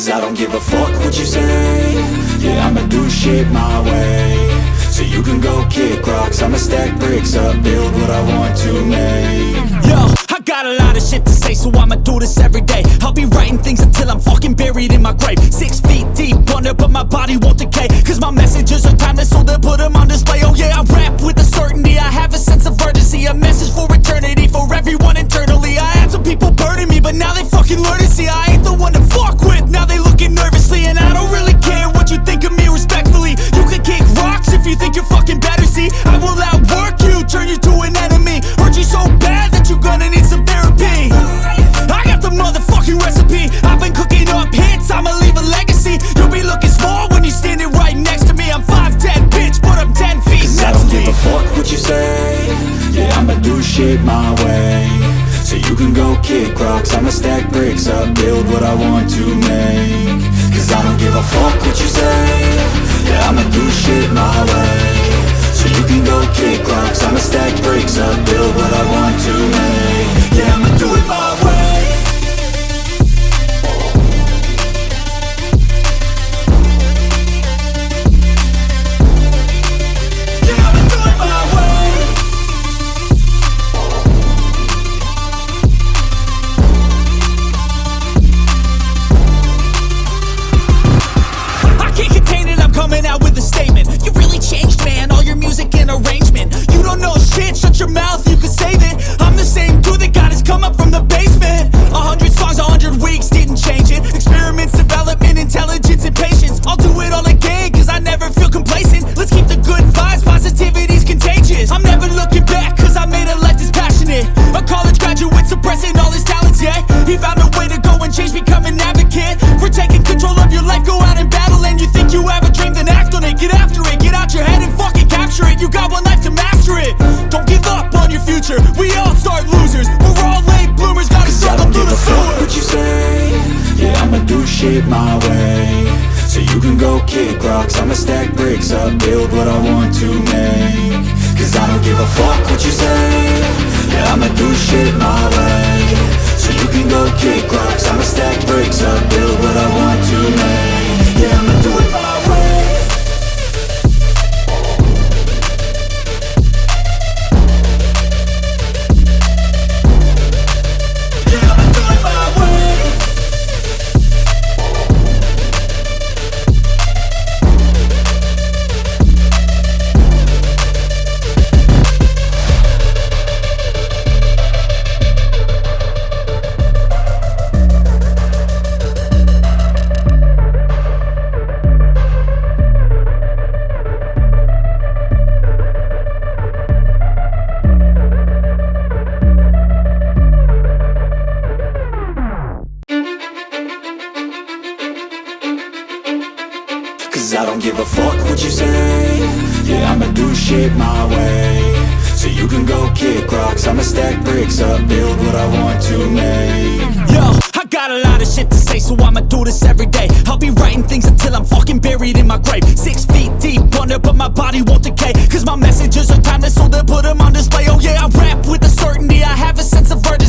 Cause I don't give a fuck what you say. Yeah, I'ma do shit my way. So you can go kick rocks, I'ma stack bricks up, build what I want to make. Yo, I got a lot of shit to say, so I'ma do this every day. I'll be writing things until I'm fucking buried in my grave. 6 feet deep under, but my body won't decay. Cause my messages are timeless, so they'll put them on display. Oh yeah, I rap with a certainty, I have a sense of urgency. A message for eternity, for everyone internally. I had some people burning me, but now they fucking learn to see I ain't the one to fuck with, now they looking nervously. And I don't really care what you think of me, respectfully. You can kick rocks if you think you're fucking better, see. I will outwork you, turn you to an enemy. Hurt you so bad that you're gonna need some therapy. I got the motherfucking recipe, I've been cooking up hits, I'ma leave a legacy. You'll be looking small when you're standing right next to me. I'm 5'10", bitch, but I'm 10 feet Cause next I don't to me. give a fuck what you say. Yeah, I'ma do shit my way. So you can go kick rocks, I'ma stack bricks up, build what I want to make. Cause I don't give a fuck what you say. Yeah, I'ma do shit my way. So you can go kick rocks, I'ma stack bricks up, build what I want to make. Yeah, I'ma do it my way. Coming out with a statement. You really changed, man, all your music and arrangement. You don't know shit, shut your mouth, you can save it. I'm the same dude that got his come up from the basement. 100 songs, 100 weeks, didn't change it. Experiments, development, intelligence, and patience. I'll do it all again, cause I never feel complacent. Let's keep the good vibes, positivity's contagious. I'm never looking back, cause I made a life that's passionate. A college graduate suppressing all his talents, yeah. He found a way to go and change, become an advocate. For taking control of your life, go out and battle. And you think you have a dream, then act on it. Get after it, get out your head and fucking capture it. You got one life to master it. Don't give up on your future, we all start losers. We're all late bloomers, gotta struggle through the sewer. I don't give a fuck what you say. Yeah, I'ma do shit my way. So you can go kick rocks, I'ma stack bricks up, build what I want to make. Cause I don't give a fuck what you say. Yeah, I'ma do shit my way. So you can go kick rocks, I'ma stack bricks up, build what I want to make. Yeah, I'ma do it my way. Yeah, I'ma do it my way. Cause I don't give a fuck what you say. Yeah, I'ma do shit my way. So you can go kick rocks, I'ma stack bricks up, build what I want to make. Yo, I got a lot of shit to say, so I'ma do this every day. I'll be writing things until I'm fucking buried in my grave. 6 feet deep under, but my body won't decay. Cause my messages are timeless, so they'll put them on display. Oh yeah, I rap with a certainty, I have a sense of urgency.